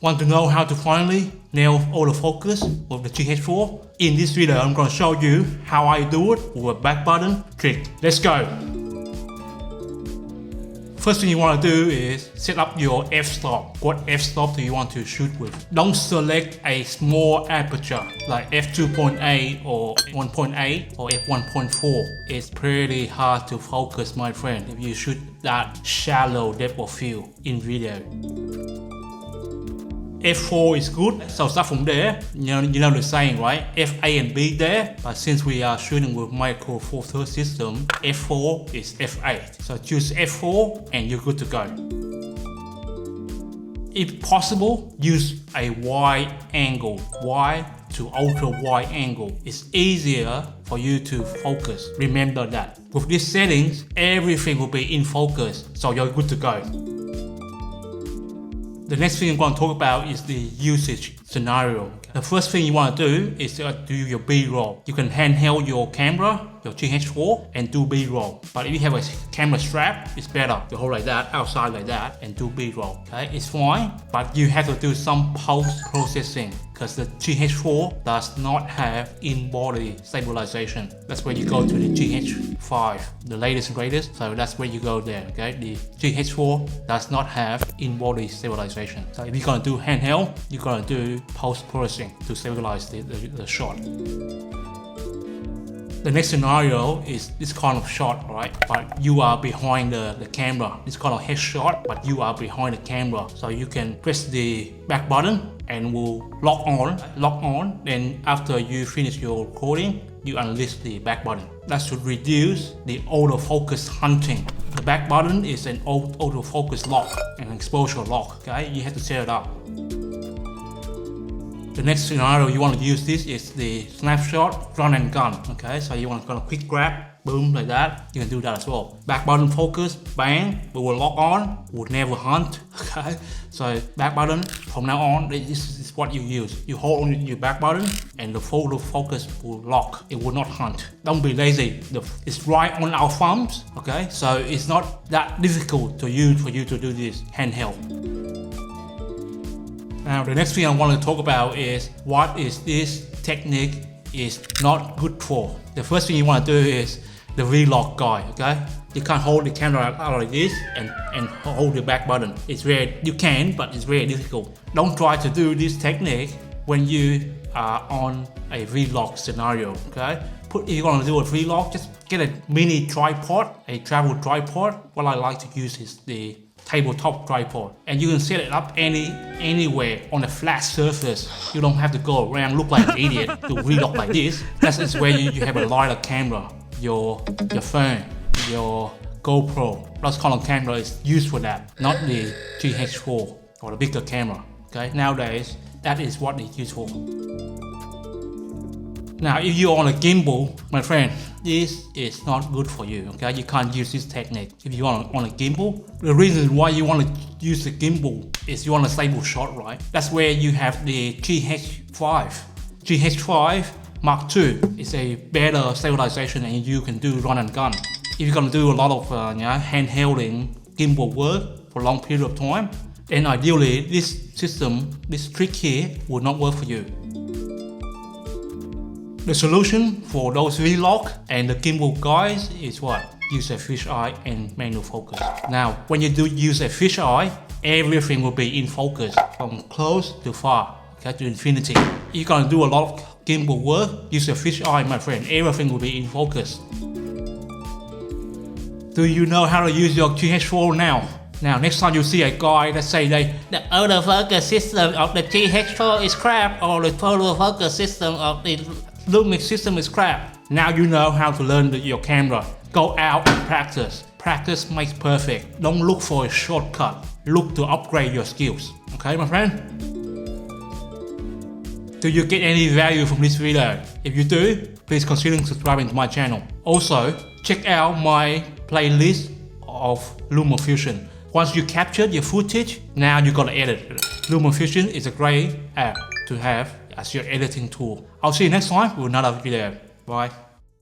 Want to know how to finally nail autofocus with the GH4? In this video, I'm going to show you how I do it with a back button trick. Let's go! First thing you want to do is set up your f-stop. What f-stop do you want to shoot with? Don't select a small aperture like f2.8 or 1.8 or f1.4. It's pretty hard to focus, my friend, if you shoot that shallow depth of field in video. F4 is good, so start from there. You know the saying, right? F, A and B there, but since we are shooting with micro four thirds system, F4 is F8. So choose F4 and you're good to go. If possible, use a wide angle, wide to ultra wide angle. It's easier for you to focus. Remember that. With these settings, everything will be in focus, so you're good to go. The next thing I'm going to talk about is the usage scenario. The first thing you want to do is to do your B-roll. You can handheld your camera, your GH4, and do B-roll. But if you have a camera strap, it's better. You hold like that, outside like that, and do B-roll. Okay, it's fine, but you have to do some post-processing because the GH4 does not have in-body stabilization. That's where you go to the GH5, the latest and greatest. So that's where you go there. Okay, the GH4 does not have in-body stabilization. So if you're gonna do handheld, you're gonna do post-processing to stabilize the shot. The next scenario is this kind of shot, right? But you are behind the camera. This kind of headshot, but you are behind the camera. So you can press the back button and will lock on. Then after you finish your recording, you unleash the back button. That should reduce the autofocus hunting. The back button is an autofocus lock, an exposure lock, okay? You have to set it up. The next scenario you want to use this is the snapshot run and gun. Okay, so you want to kind of quick grab, boom, like that. You can do that as well. Back button focus, bang, we will lock on, will never hunt. Okay, so back button from now on, this is what you use. You hold on your back button and the photo focus will lock. It will not hunt. Don't be lazy. It's right on our thumbs. Okay, so it's not that difficult to use for you to do this handheld. Now the next thing I want to talk about is what is this technique is not good for. The first thing you want to do is the V-lock guy, okay? You can't hold the camera out like this and hold the back button. You can, but it's very difficult. Don't try to do this technique when you are on a V-lock scenario, okay? If you're going to do a V-lock, just get a mini tripod, a travel tripod. What I like to use is the tabletop tripod, and you can set it up anywhere on a flat surface. You don't have to go around look like an idiot to vlog like this. That is where you have a lighter camera, your phone, your GoPro. That kind of camera is used for that, not the GH4 or the bigger camera. Okay, nowadays that is what it's used for. Now, if you're on a gimbal, my friend, this is not good for you, okay? You can't use this technique if you're on a gimbal. The reason why you want to use the gimbal is you want a stable shot, right? That's where you have the GH5. GH5 Mark II is a better stabilization and you can do run and gun. If you're gonna do a lot of handhelding gimbal work for a long period of time, then ideally this trick here will not work for you. The solution for those V-lock and the gimbal guys is what? Use a fisheye and manual focus. Now, when you do use a fisheye, everything will be in focus from close to far, okay, to infinity. You're gonna do a lot of gimbal work, use a fisheye, my friend, everything will be in focus. Do you know how to use your GH4 now? Now, next time you see a guy that say the autofocus system of the GH4 is crap, or the autofocus system of the Lumix system is crap. Now you know how to learn your camera. Go out and practice. Practice makes perfect. Don't look for a shortcut. Look to upgrade your skills. Okay, my friend? Do you get any value from this video? If you do, please consider subscribing to my channel. Also, check out my playlist of LumaFusion. Once you captured your footage, now you gotta edit it. LumaFusion is a great app to have as your editing tool. I'll see you next time with another video. Bye.